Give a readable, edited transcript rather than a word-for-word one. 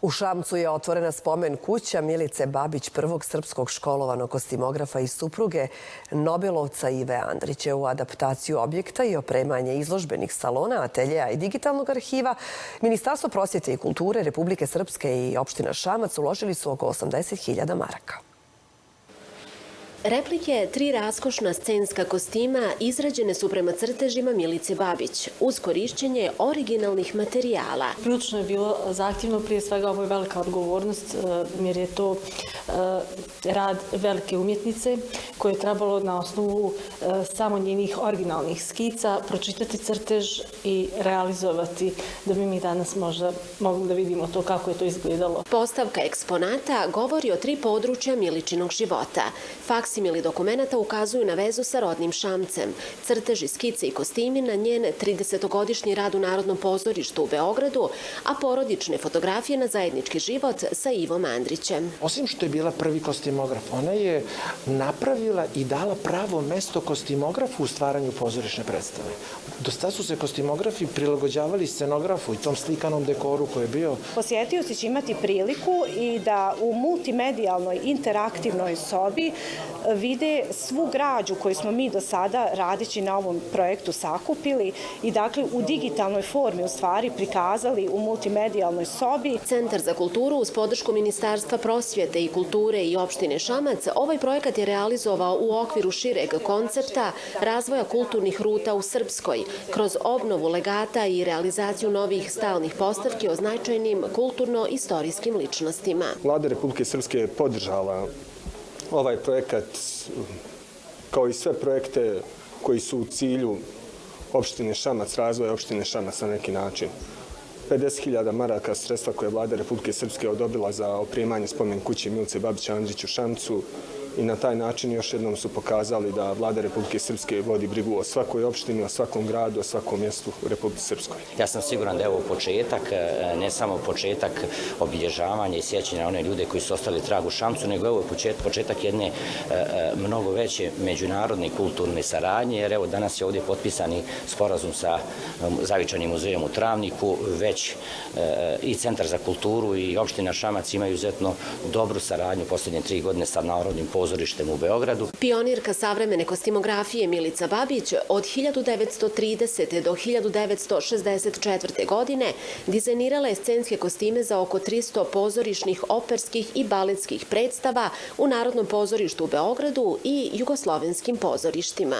U Šamcu je otvorena spomen kuća Milice Babić, prvog srpskog školovanog kostimografa i supruge nobelovca Ive Andrića. U adaptaciju objekta i opremanje izložbenih salona, ateljeja i digitalnog arhiva, Ministarstvo prosvjete i kulture Republike Srpske i opština Šamac uložili su oko 80.000 maraka. Replike 3 raskošna scenska kostima izrađene su prema crtežima Milice Babić uz korišćenje originalnih materijala. Prilično je bilo zahtjevno, prije svega ovo je velika odgovornost jer je to rad velike umjetnice koje je trebalo na osnovu samo njenih originalnih skica pročitati crtež i realizovati da bi mi danas možda mogli da vidimo to kako je to izgledalo. Postavka eksponata govori o 3 područja Miličinog života. Faksimili dokumenta ukazuju na vezu sa rodnim Šamcem, crteži, skice i kostimi na njen 30-godišnji rad u Narodnom pozorištu u Beogradu, a porodične fotografije na zajednički život sa Ivom Andrićem. Osim što je bila prvi kostimograf, ona je napravila i dala pravo mesto kostimografu u stvaranju pozorišne predstave. Do sada su se kostimografi prilagođavali scenografu i tom slikanom dekoru koji je bio. Posjetioci će imati priliku i da u multimedijalnoj interaktivnoj sobi vide svu građu koju smo mi do sada radeći na ovom projektu sakupili i dakle u digitalnoj formi u stvari prikazali u multimedijalnoj sobi. Centar za kulturu uz podršku Ministarstva prosvjete i kulture i opštine Šamac ovaj projekat je realizovao u okviru šireg koncepta razvoja kulturnih ruta u Srpskoj kroz obnovu legata i realizaciju novih stalnih postavki o značajnim kulturno-istorijskim ličnostima. Vlada Republike Srpske je podržala ovaj projekat kao i sve projekte koji su u cilju opštine Šamac, razvoja opštine Šamac na neki način. 50.000 maraka sredstva koje je Vlada Republike Srpske odobrila za opremanje spomen kuće Milice Babić Andrić u Šamcu i na taj način još jednom su pokazali da Vlada Republike Srpske vodi brigu o svakoj opštini, o svakom gradu, o svakom mjestu u Republici Srpskoj. Ja sam siguran da je ovo početak, ne samo početak obilježavanja i sjećanja na one ljude koji su ostali trag u Šamcu, nego ovo je početak jedne mnogo veće međunarodne i kulturne saradnje, jer evo danas je ovdje potpisani sporazum sa Zavičajnim muzejom u Travniku, već i Centar za kulturu i opština Šamac imaju izuzetno dobru saradnju posljednje 3 godine sa Narodnim pozorištem u Beogradu. Pionirka savremene kostimografije Milica Babić od 1930. do 1964. godine dizajnirala je scenske kostime za oko 300 pozorišnih, operskih i baletskih predstava u Narodnom pozorištu u Beogradu i jugoslovenskim pozorištima.